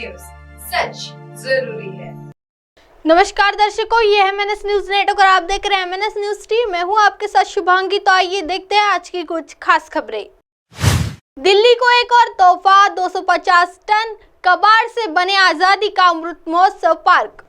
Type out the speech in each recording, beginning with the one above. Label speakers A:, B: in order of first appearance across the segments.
A: News, सच जरूरी है।
B: नमस्कार दर्शकों, ये है एमएनएस न्यूज नेटवर्क और आप देख रहे हैं एमएनएस न्यूज टीम। मैं हूं आपके साथ शुभांगी। तो आइए देखते हैं आज की कुछ खास खबरें। दिल्ली को एक और तोहफा, 250 टन कबाड़ से बने आजादी का अमृत महोत्सव पार्क।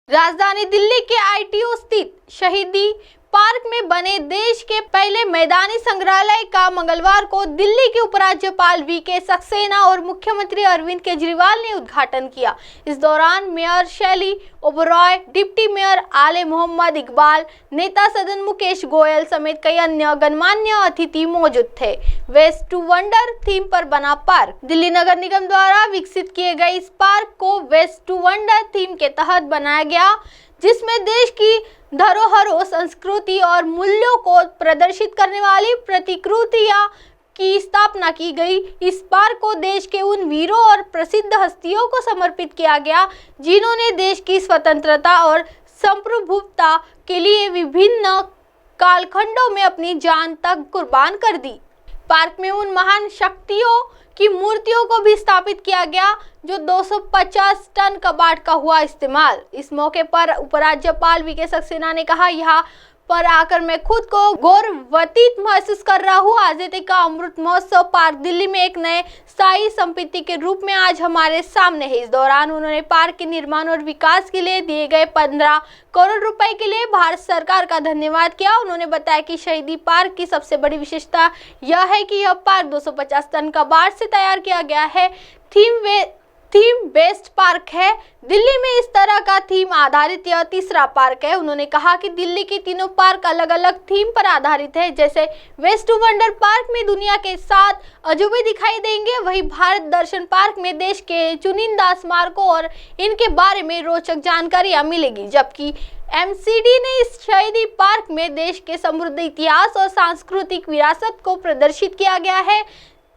B: राजधानी दिल्ली के आईटीओ स्थित शहीदी पार्क में बने देश के पहले मैदानी संग्रहालय का मंगलवार को दिल्ली के उपराज्यपाल वीके सक्सेना और मुख्यमंत्री अरविंद केजरीवाल ने उद्घाटन किया। इस दौरान मेयर शैली ओबरॉय, डिप्टी मेयर आले मोहम्मद इकबाल, नेता सदन मुकेश गोयल समेत कई अन्य गणमान्य अतिथि मौजूद थे। वेस्ट टू वंडर थीम पर बना पार्क। दिल्ली नगर निगम द्वारा विकसित किए गए इस पार्क को वेस्ट टू वंडर थीम के तहत बनाया गया, जिसमें देश की धरोहरों, संस्कृति और मूल्यों को प्रदर्शित करने वाली प्रतिकृतियां की स्थापना की गई। इस पार्क को देश के उन वीरों और प्रसिद्ध हस्तियों को समर्पित किया गया जिन्होंने देश की स्वतंत्रता और संप्रभुता के लिए विभिन्न कालखंडों में अपनी जान तक कुर्बान कर दी। पार्क में उन महान शक्तियों की मूर्तियों को भी स्थापित किया गया जो 250 टन कबाड़ का हुआ इस्तेमाल। इस मौके पर उपराज्यपाल वीके सक्सेना ने कहा, यहाँ पर आकर मैं खुद को गौरवान्वित महसूस कर रहा हूँ। आजादी का अमृत महोत्सव पार्क दिल्ली में एक नए स्थायी संपत्ति के रूप में आज हमारे सामने है। इस दौरान उन्होंने पार्क के निर्माण और विकास के लिए दिए गए 15 करोड़ रुपए के लिए भारत सरकार का धन्यवाद किया। उन्होंने बताया कि शहीदी पार्क की सबसे बड़ी विशेषता यह है कि यह पार्क 250 टन कबाड़ से तैयार किया गया है। थीम बेस्ड पार्क है। दिल्ली में इस तरह का थीम आधारित यह तीसरा पार्क है। उन्होंने कहा कि दिल्ली के तीनों पार्क अलग अलग थीम पर आधारित है। जैसे वेस्ट टू वंडर पार्क में दुनिया के 7 अजूबे दिखाई देंगे, वहीं भारत दर्शन पार्क में देश के चुनिंदा स्मारकों और इनके बारे में रोचक जानकारियां मिलेगी। जबकि एमसीडी ने इस शहीदी पार्क में देश के समृद्ध इतिहास और सांस्कृतिक विरासत को प्रदर्शित किया गया है,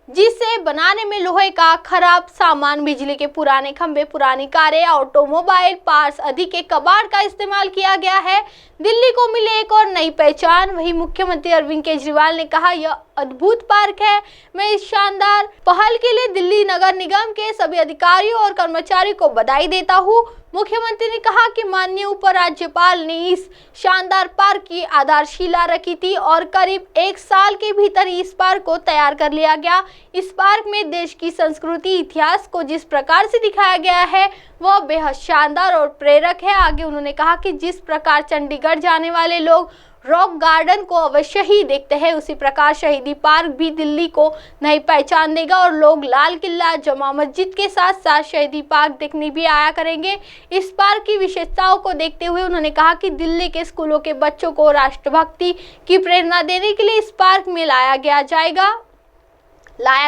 B: जिसे बनाने में लोहे का खराब सामान, बिजली के पुराने खंभे, पुरानी कारें, ऑटोमोबाइल पार्ट्स आदि के कबाड़ का इस्तेमाल किया गया है। दिल्ली को मिले एक और नई पहचान। वहीं मुख्यमंत्री अरविंद केजरीवाल ने कहा, यह अद्भुत पार्क है। मैं इस शानदार पहल के लिए दिल्ली नगर निगम के सभी अधिकारियों और कर्मचारियों को बधाई देता हूँ। मुख्यमंत्री ने कहा कि माननीय उपराज्यपाल ने इस शानदार पार्क की आधारशिला रखी थी और करीब 1 साल के भीतर इस पार्क को तैयार कर लिया गया। इस पार्क में देश की संस्कृति, इतिहास को जिस प्रकार से दिखाया गया है वह बेहद शानदार और प्रेरक है। आगे उन्होंने कहा कि जिस प्रकार चंडीगढ़ जाने वाले लोग रॉक गार्डन को अवश्य ही देखते हैं, उसी प्रकार शहीदी पार्क भी दिल्ली को नई पहचान देगा और लोग लाल किला, जमा मस्जिद के साथ साथ शहीदी पार्क देखने भी आया करेंगे। इस पार्क की विशेषताओं को देखते हुए उन्होंने कहा कि दिल्ली के स्कूलों के बच्चों को राष्ट्रभक्ति की प्रेरणा देने के लिए इस पार्क में लाया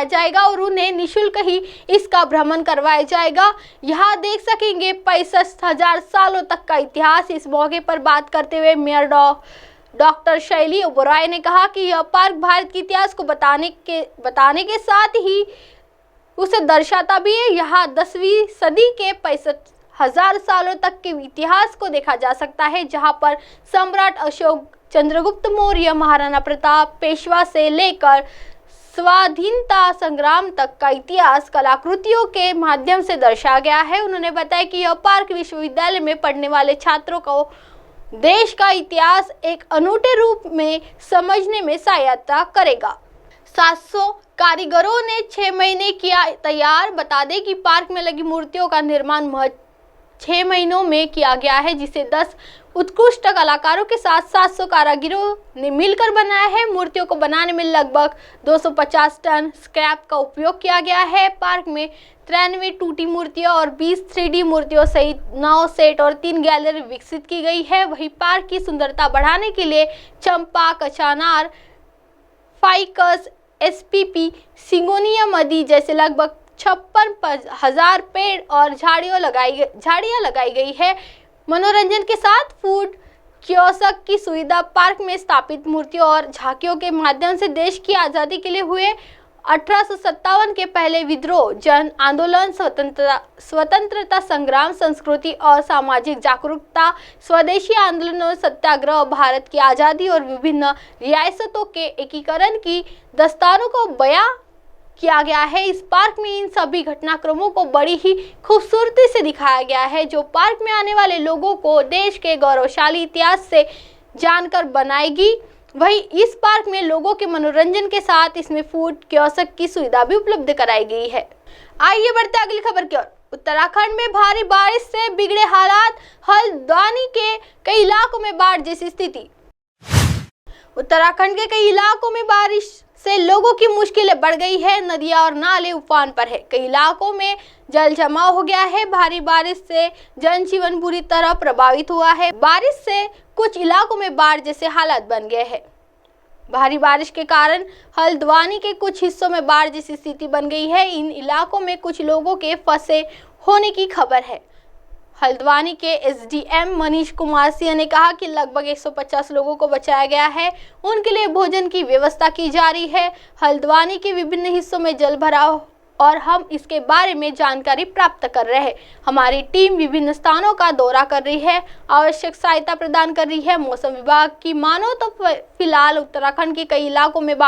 B: जाएगा और उन्हें निःशुल्क ही इसका भ्रमण करवाया जाएगा। यहाँ देख सकेंगे 65,000 सालों तक का इतिहास। इस मौके पर बात करते हुए मेयर डॉक्टर शैली ओबरॉय ने कहा कि यह पार्क भारत के इतिहास को बताने के साथ ही उसे दर्शाता भी है। यहाँ 10वीं सदी के 65,000 सालों तक के इतिहास को देखा जा सकता है, जहाँ पर सम्राट अशोक, चंद्रगुप्त मौर्य, महाराणा प्रताप, पेशवा से लेकर स्वाधीनता संग्राम तक का इतिहास कलाकृतियों के माध्यम से दर्शाया गया है। उन्होंने बताया कि यह पार्क विश्वविद्यालय में पढ़ने वाले छात्रों को देश का इतिहास एक अनूठे रूप में समझने में सहायता करेगा। 700 कारीगरों ने 6 महीने किया तैयार। बता दें कि पार्क में लगी मूर्तियों का निर्माण महज 6 महीनों में किया गया है, जिसे 10 उत्कृष्ट कलाकारों के साथ 700 कारीगरों ने मिलकर बनाया है। मूर्तियों को बनाने में लगभग 250 टन स्क्रैप का उपयोग किया गया है। पार्क में 93 टूटी मूर्तियां और 20 3D मूर्तियों सहित 9 सेट और 3 गैलरी विकसित की गई है। वहीं पार्क की सुंदरता बढ़ाने के लिए चंपा, कचानार, फाइकस, एसपीपी, सिंगोनियम आदि जैसे लगभग 56,000 पेड़ और झाड़ियां लगाई गई है। मनोरंजन के साथ फूड कियोस्क की सुविधा पार्क में स्थापित मूर्तियों और झांकियों के माध्यम से देश की आज़ादी के लिए हुए 1857 के पहले विद्रोह, जन आंदोलन, स्वतंत्रता संग्राम, संस्कृति और सामाजिक जागरूकता, स्वदेशी आंदोलन, सत्याग्रह, भारत की आज़ादी और विभिन्न रियासतों के एकीकरण की दास्तानों को बयां किया गया है। इस पार्क में इन सभी घटनाक्रमों को बड़ी ही खूबसूरती से दिखाया गया है, जो पार्क में आने वाले लोगों को देश के गौरवशाली इतिहास से जानकर बनाएगी। वहीं इस पार्क में लोगों के मनोरंजन के साथ इसमें फूड कियोस्क की सुविधा भी उपलब्ध कराई गई है। आइए बढ़ते अगली खबर की ओर। उत्तराखंड में भारी बारिश से बिगड़े हालात, हल्द्वानी के कई इलाकों में बाढ़ जैसी स्थिति। उत्तराखंड के कई इलाकों में बारिश से लोगों की मुश्किलें बढ़ गई है। नदियां और नाले उफान पर है। कई इलाकों में जल जमाव हो गया है। भारी बारिश से जनजीवन बुरी तरह प्रभावित हुआ है। बारिश से कुछ इलाकों में बाढ़ जैसे हालात बन गए हैं। भारी बारिश के कारण हल्द्वानी के कुछ हिस्सों में बाढ़ जैसी स्थिति बन गई है। इन इलाकों में कुछ लोगों के फंसे होने की खबर है। हल्द्वानी के एसडीएम मनीष कुमार सिंह ने कहा कि लगभग 150 लोगों को बचाया गया है। उनके लिए भोजन की व्यवस्था की जा रही है। हल्द्वानी के विभिन्न हिस्सों में जल भराव और हम इसके बारे में जानकारी प्राप्त कर रहे हैं। हमारी टीम विभिन्न स्थानों का दौरा कर रही है, आवश्यक सहायता प्रदान कर रही है। मौसम विभाग की मानो तो फिलहाल उत्तराखंड के कई इलाकों में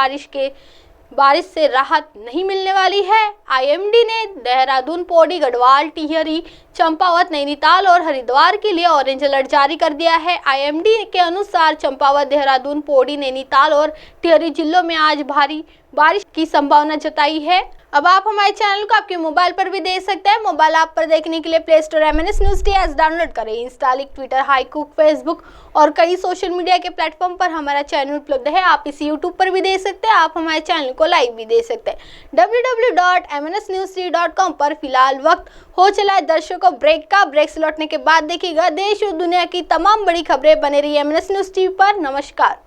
B: बारिश से राहत नहीं मिलने वाली है। आईएमडी ने देहरादून, पौड़ी, गढ़वाल, टिहरी, चंपावत, नैनीताल और हरिद्वार के लिए ऑरेंज अलर्ट जारी कर दिया है। आईएमडी के अनुसार चंपावत, देहरादून, पौड़ी, नैनीताल और टिहरी जिलों में आज भारी बारिश की संभावना जताई है। अब आप हमारे चैनल को आपके मोबाइल पर भी देख सकते हैं। मोबाइल ऐप पर देखने के लिए play store MNS News TS download करें। इंस्टा, ट्विटर, हाईकुक, फेसबुक और कई सोशल मीडिया के प्लेटफॉर्म पर हमारा चैनल उपलब्ध है। आप इसे यूट्यूब पर भी देख सकते हैं। आप हमारे चैनल को लाइव भी देख सकते हैं www.mnsnews3.com पर। फिलहाल वक्त हो चला है दर्शकों ब्रेक का। ब्रेक से लौटने के बाद देखिएगा देश और दुनिया की तमाम बड़ी खबरें। बने रही MNS News TV पर। नमस्कार।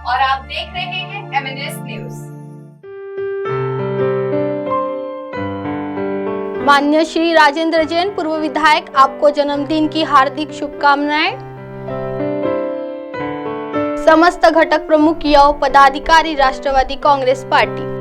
A: और आप देख रहे हैं MNS न्यूज।
B: माननीय श्री राजेंद्र जैन, पूर्व विधायक, आपको जन्मदिन की हार्दिक शुभकामनाएं। समस्त घटक प्रमुख, युवा पदाधिकारी, राष्ट्रवादी कांग्रेस पार्टी।